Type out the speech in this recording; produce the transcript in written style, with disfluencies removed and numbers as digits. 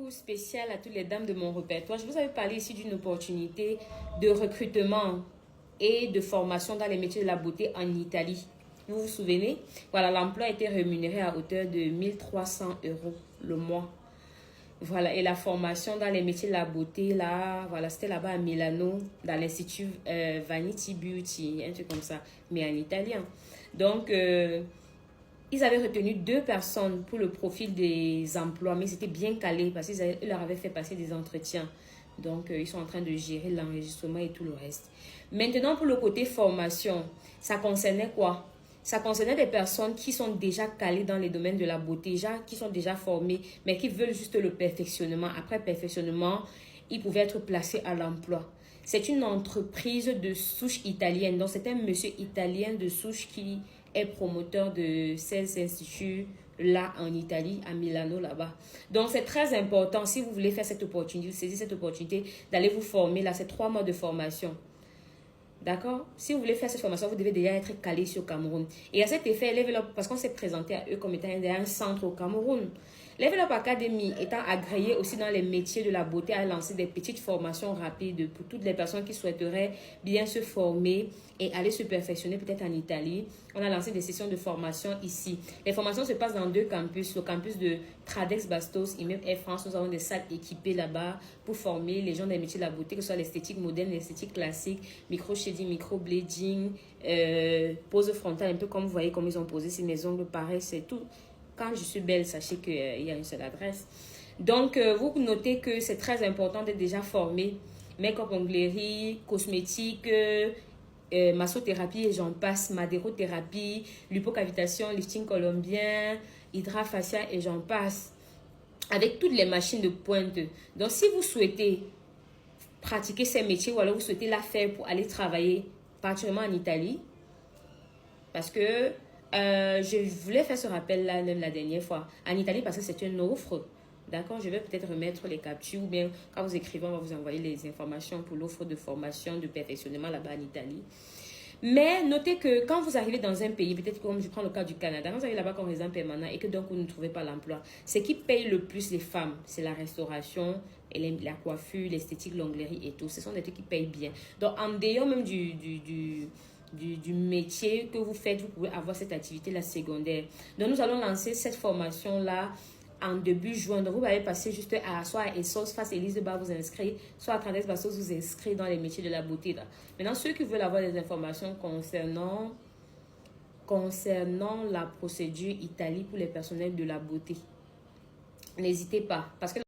coucou spécial à toutes les dames de mon répertoire. Je vous avais parlé ici d'une opportunité de recrutement et de formation dans les métiers de la beauté en Italie. Vous vous souvenez? Voilà, l'emploi était rémunéré à hauteur de 1 300 € le mois. Voilà, et la formation dans les métiers de la beauté, là, voilà, c'était là-bas à Milano, dans l'institut Vanity Beauty, un truc comme ça, mais en italien. Donc, ils avaient retenu 2 personnes pour le profil des emplois, mais c'était bien calé parce qu'ils leur avaient fait passer des entretiens. Donc, ils sont en train de gérer l'enregistrement et tout le reste. Maintenant, pour le côté formation, ça concernait quoi? Ça concernait des personnes qui sont déjà calées dans les domaines de la beauté, déjà, qui sont déjà formées, mais qui veulent juste le perfectionnement. Après perfectionnement, ils pouvaient être placés à l'emploi. C'est une entreprise de souche italienne. Donc, c'est un monsieur italien de souche qui est promoteur de ces instituts-là en Italie, à Milano, là-bas. Donc, c'est très important, si vous voulez faire cette opportunité, saisir cette opportunité d'aller vous former. Là, c'est 3 mois de formation. D'accord? Si vous voulez faire cette formation, vous devez déjà être calé sur Cameroun. Et à cet effet, Level Up, parce qu'on s'est présenté à eux comme étant un centre au Cameroun. Level Up Academy étant agréé aussi dans les métiers de la beauté, a lancé des petites formations rapides pour toutes les personnes qui souhaiteraient bien se former et aller se perfectionner peut-être en Italie. On a lancé des sessions de formation ici. Les formations se passent dans 2 campus. Le campus de Tradex Bastos, immeuble Air France. Nous avons des salles équipées là-bas pour former les gens des métiers de la beauté, que ce soit l'esthétique moderne, l'esthétique classique, micro-shading, micro-blading, pose frontale, un peu comme vous voyez comme ils ont posé ces mes ongles, pareil, c'est tout. Quand je suis belle, sachez qu'il y a une seule adresse. Donc, vous notez que c'est très important d'être déjà formé. Make-up, onglerie, cosmétique, massothérapie et j'en passe, madérothérapie, lipocavitation, lifting colombien, hydrafacial et j'en passe. Avec toutes les machines de pointe. Donc, si vous souhaitez pratiquer ces métiers ou alors vous souhaitez la faire pour aller travailler particulièrement en Italie, parce que je voulais faire ce rappel-là même la dernière fois. En Italie, parce que c'est une offre. D'accord? Je vais peut-être remettre les captures ou bien quand vous écrivez, on va vous envoyer les informations pour l'offre de formation, de perfectionnement là-bas en Italie. Mais notez que quand vous arrivez dans un pays, peut-être comme je prends le cas du Canada, quand vous arrivez là-bas comme résident permanent et que donc vous ne trouvez pas l'emploi, ce qui paye le plus les femmes, c'est la restauration, et la coiffure, l'esthétique, l'onglerie et tout. Ce sont des trucs qui payent bien. Donc en dehors même du métier que vous faites, vous pouvez avoir cette activité-là secondaire. Donc, nous allons lancer cette formation-là en début juin. Donc, vous allez passer juste soit à Essos, face à Élise de Bar, vous inscrire, soit à Candace Bastos, vous inscrire dans les métiers de la beauté. Là. Maintenant, ceux qui veulent avoir des informations concernant la procédure Italie pour les personnels de la beauté, n'hésitez pas. Parce que